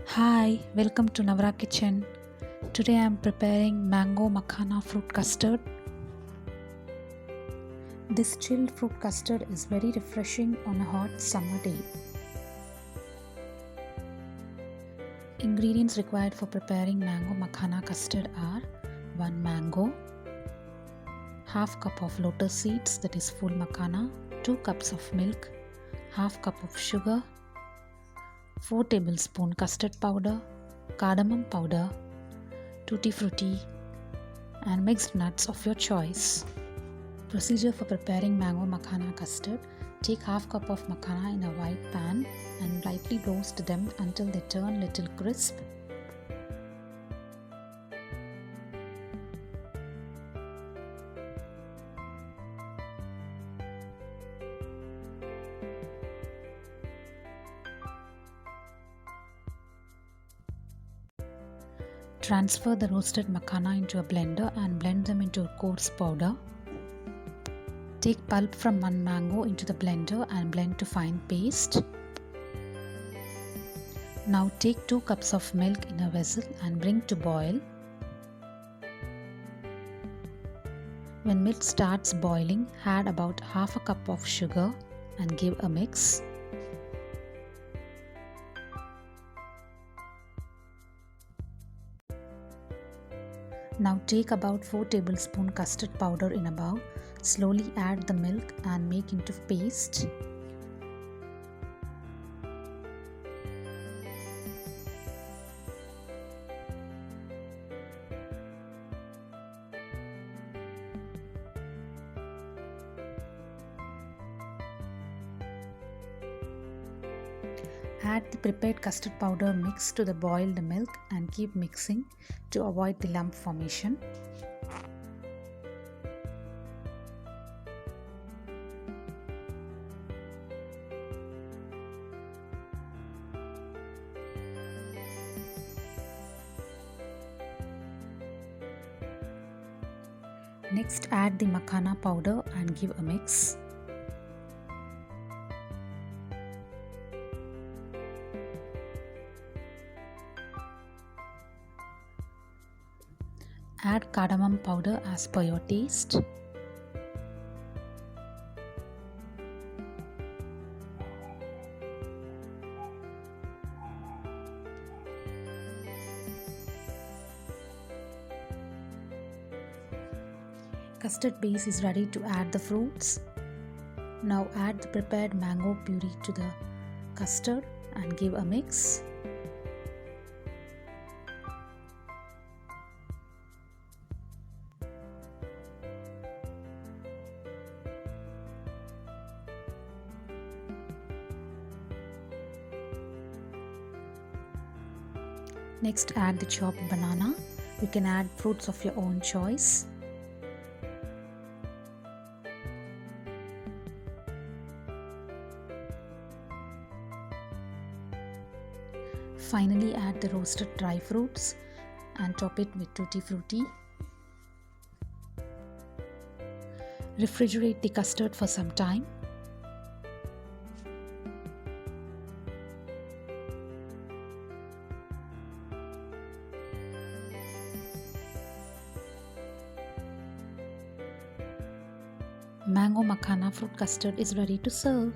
Hi, welcome to Navra Kitchen. Today I am preparing mango makhana fruit custard. This chilled fruit custard is very refreshing on a hot summer day. Ingredients required for preparing mango makhana custard are 1 mango, half cup of lotus seeds, that is full makhana, 2 cups of milk, half cup of sugar, 4 tablespoon custard powder, cardamom powder, tutti frutti and mixed nuts of your choice. Procedure for preparing mango makhana custard. Take half cup of makhana in a wide pan and lightly roast them until they turn little crisp. Transfer the roasted makhana into a blender and blend them into a coarse powder. Take pulp from one mango into the blender and blend to fine paste. Now take 2 cups of milk in a vessel and bring to boil. When milk starts boiling, add about half a cup of sugar and give a mix. Now take about 4 tablespoon custard powder in a bowl. Slowly add the milk and make into paste. Add the prepared custard powder mix to the boiled milk and keep mixing to avoid the lump formation. Next, add the makhana powder and give a mix. Add cardamom powder as per your taste. Custard base is ready to add the fruits. Now add the prepared mango puree to the custard and give a mix. Next, add the chopped banana. You can add fruits of your own choice. Finally, add the roasted dry fruits and top it with tutti frutti. Refrigerate the custard for some time. Mango makhana fruit custard is ready to serve.